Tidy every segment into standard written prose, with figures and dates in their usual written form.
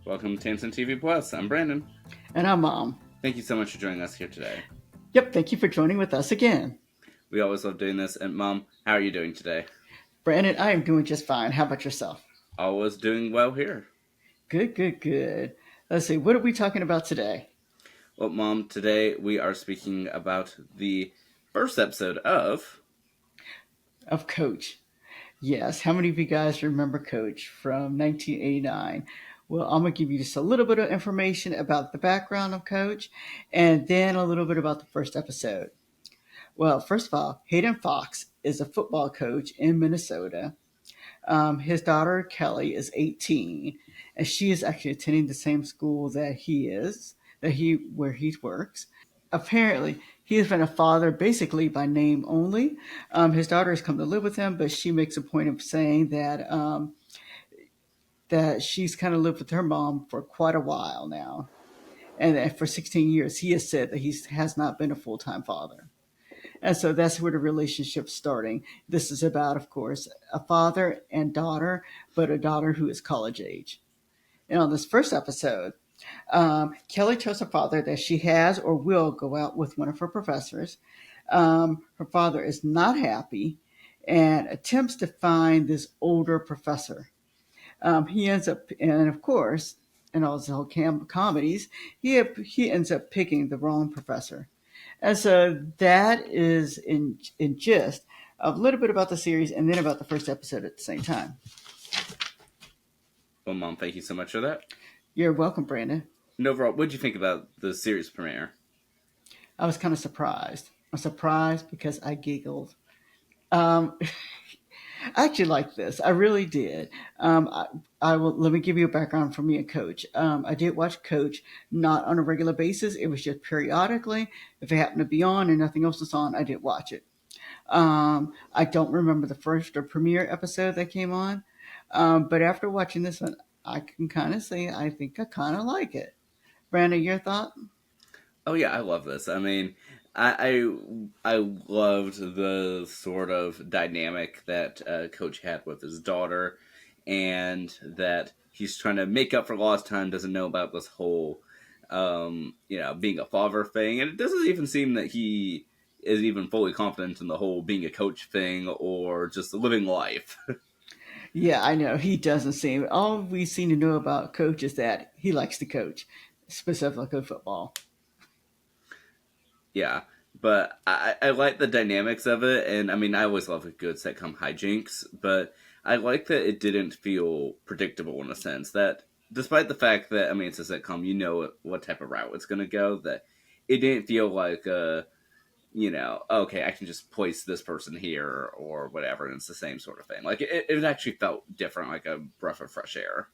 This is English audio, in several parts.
Welcome to Tansson TV Plus. I'm Brandon. And I'm Mom. Thank you so much for joining us here today. Yep, thank you for joining with us again. We always love doing this. And Mom, how are you doing today? Brandon, I am doing just fine. How about yourself? Always doing well here. Good, good, good. Let's see, what are we talking about today? Well, Mom, today we are speaking about the first episode of. Of Coach. Yes, how many of you guys remember Coach from 1989? Well, I'm going to give you just a little bit of information about the background of Coach and then a little bit about the first episode. Well, first of all, Hayden Fox is a football coach in Minnesota. His daughter Kelly is 18, and she is actually attending the same school that he is, where he works. Apparently, he has been a father basically by name only. His daughter has come to live with him, but she makes a point of saying that she's kind of lived with her mom for quite a while now, and that for 16 years he has said that he has not been a full time father. And so that's where the relationship's starting. This is about, of course, a father and daughter, but a daughter who is college age. And on this first episode, Kelly tells her father that she has or will go out with one of her professors. Her father is not happy and attempts to find this older professor. He ends up, and of course, in all his whole comedies, he ends up picking the wrong professor. And so that is in gist a little bit about the series and then about the first episode at the same time. Well, Mom, thank you so much for that. You're welcome, Brandon. And overall, what did you think about the series premiere? I was kind of surprised. I'm surprised because I giggled. Um, I actually liked this. I really did. I will let me give you a background for me and Coach. I did watch Coach not on a regular basis. It was just periodically. If it happened to be on and nothing else was on, I did watch it. I don't remember the first or premiere episode that came on, but after watching this one, I can kind of say I think I kind of like it. Brandon, your thought? Oh yeah, I love this. I mean, I loved the sort of dynamic that Coach had with his daughter, and that he's trying to make up for lost time. Doesn't know about this whole, being a father thing, and it doesn't even seem that he is even fully confident in the whole being a coach thing or just living life. Yeah, I know he doesn't seem. All we seem to know about Coach is that he likes to coach, specifically football. Yeah, but I like the dynamics of it, and I mean, I always love a good sitcom hijinks, but I like that it didn't feel predictable in a sense that, despite the fact that, I mean, it's a sitcom, you know what type of route it's going to go, that it didn't feel like, okay, I can just place this person here or whatever, and it's the same sort of thing. Like, it actually felt different, like a breath of fresh air.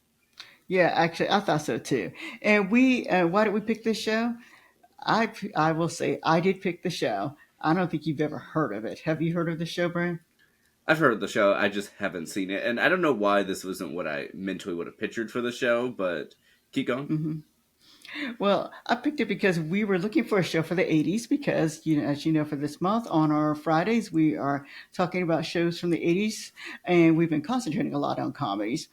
Yeah, actually, I thought so too. And why did we pick this show? I will say I did pick the show. I don't think you've ever heard of it. Have you heard of the show, Brian? I've heard of the show, I just haven't seen it, and I don't know why this wasn't what I mentally would have pictured for the show, but keep going. Hmm. Well, I picked it because we were looking for a show for the 80s because, as you know, for this month on our Fridays, we are talking about shows from the 80s and we've been concentrating a lot on comedies.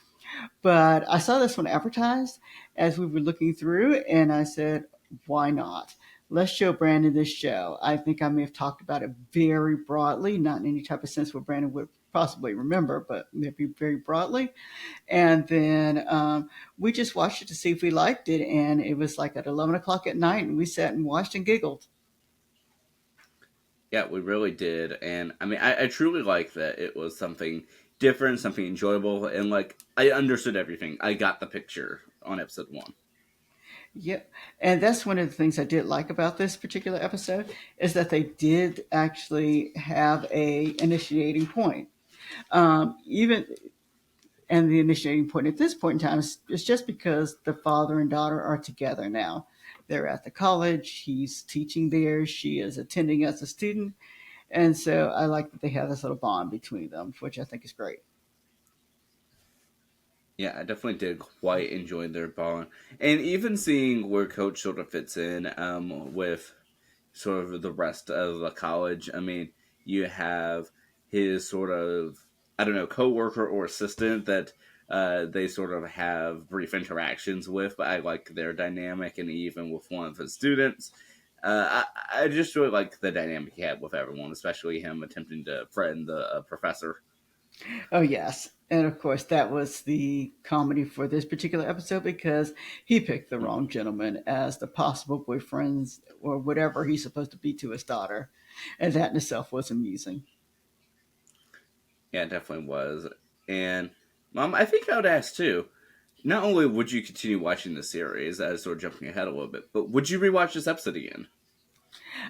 But I saw this one advertised as we were looking through and I said, why not? Let's show Brandon this show. I think I may have talked about it very broadly, not in any type of sense where Brandon would possibly remember, but maybe very broadly. And then we just watched it to see if we liked it. And it was like at 11 o'clock at night, and we sat and watched and giggled. Yeah, we really did. And I mean, I truly like that it was something different, something enjoyable, and like I understood everything. I got the picture on episode one. Yep. And that's one of the things I did like about this particular episode is that they did actually have a initiating point. Even and the initiating point at this point in time is just because the father and daughter are together now. They're at the college. He's teaching there. She is attending as a student. And so I like that they have this little bond between them, which I think is great. Yeah, I definitely did quite enjoy their bond, and even seeing where Coach sort of fits in with sort of the rest of the college. I mean, you have his sort of, I don't know, coworker or assistant that they sort of have brief interactions with, but I like their dynamic, and even with one of his students. I just really like the dynamic he had with everyone, especially him attempting to threaten the professor. Oh, yes. And of course, that was the comedy for this particular episode because he picked the Mhm. wrong gentleman as the possible boyfriends or whatever he's supposed to be to his daughter. And that in itself was amusing. Yeah, it definitely was. And Mom, I think I would ask too. Not only would you continue watching the series, as sort of jumping ahead a little bit, but would you rewatch this episode again?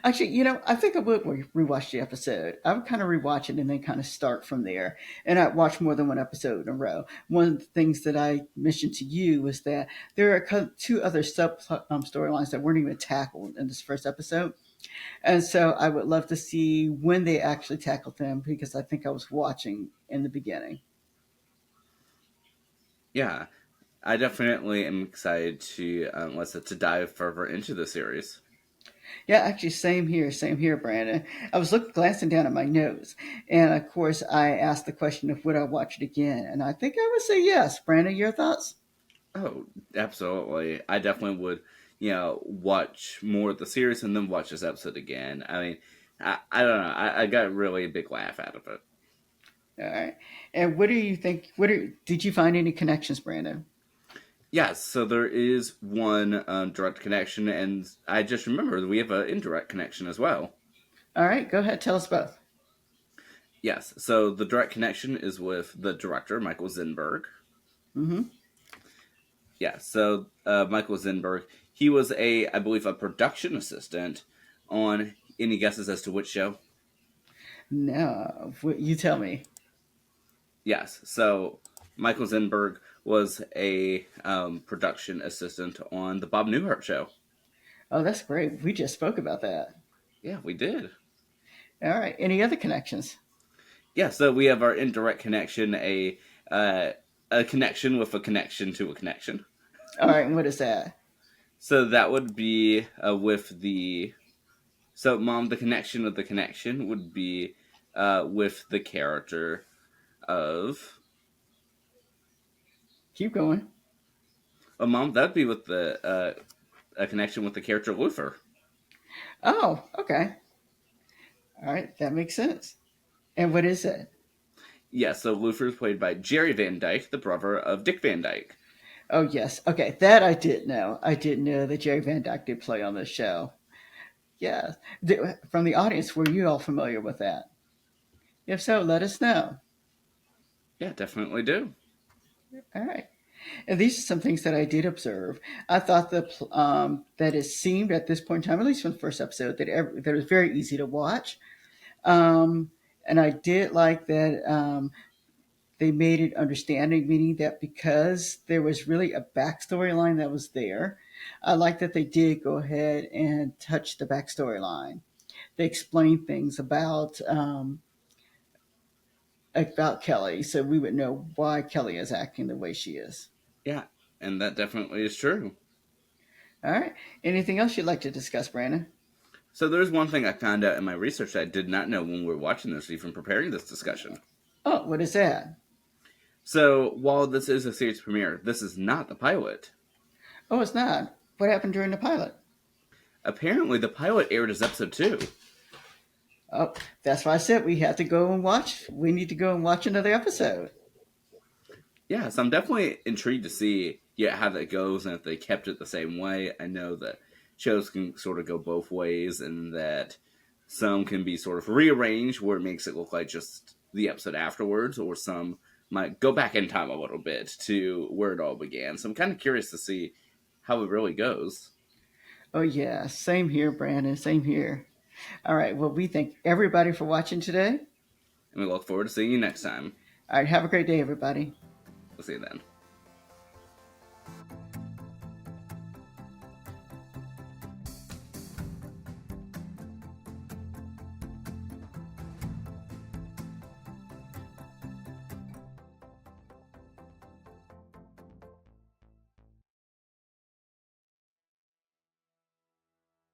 Actually, I think I would rewatch the episode. I would kind of rewatch it and then kind of start from there. And I'd watch more than one episode in a row. One of the things that I mentioned to you was that there are two other sub storylines that weren't even tackled in this first episode. And so I would love to see when they actually tackled them because I think I was watching in the beginning. Yeah, I definitely am excited to let's say, to dive further into the series. Yeah, actually, same here, Brandon. I was glancing down at my notes, and of course, I asked the question of would I watch it again, and I think I would say yes. Brandon, your thoughts? Oh, absolutely. I definitely would, watch more of the series and then watch this episode again. I mean, I don't know. I got really a big laugh out of it. All right. And what do you think? Did you find any connections, Brandon? Yes, so there is one direct connection, and I just remembered we have an indirect connection as well. All right, go ahead, tell us both. Yes, so the direct connection is with the director, Michael Zinberg. Mm-hmm. Yeah, so Michael Zinberg, he was I believe, a production assistant on any guesses as to which show? No, you tell me. Yes, so Michael Zinberg was a production assistant on the Bob Newhart show. Oh, that's great. We just spoke about that. Yeah, we did. All right. Any other connections? Yeah, so we have our indirect connection, a connection with a connection to a connection. All right. And what is that? So that would be with the so mom. The connection of the connection would be with the character of Keep going. mom. That'd be with the a connection with the character Luther. Oh, okay. All right. That makes sense. And what is that? Yeah, so Luther is played by Jerry Van Dyke, the brother of Dick Van Dyke. Oh, yes. Okay. That I did know. I did know that Jerry Van Dyke did play on this show. Yeah. From the audience, were you all familiar with that? If so, let us know. Yeah, definitely do. All right. And these are some things that I did observe. I thought that it seemed at this point in time, at least from the first episode, that it was very easy to watch. Um, and I did like that they made it understanding, meaning that because there was really a backstory line that was there, I like that they did go ahead and touch the backstory line. They explained things about Kelly, so we would know why Kelly is acting the way she is. Yeah, and that definitely is true. All right. Anything else you'd like to discuss, Brandon? So there's one thing I found out in my research that I did not know when we were watching this, even preparing this discussion. Oh, what is that? So while this is a series premiere, this is not the pilot. Oh, it's not. What happened during the pilot? Apparently, the pilot aired as episode 2. Oh, that's why I said we have to go and watch. We need to go and watch another episode. Yeah, so I'm definitely intrigued to see how that goes and if they kept it the same way. I know that shows can sort of go both ways and that some can be sort of rearranged where it makes it look like just the episode afterwards, or some might go back in time a little bit to where it all began. So I'm kind of curious to see how it really goes. Oh, yeah. Same here, Brandon. Same here. All right. Well, we thank everybody for watching today. And we look forward to seeing you next time. All right. Have a great day, everybody. We'll see you then.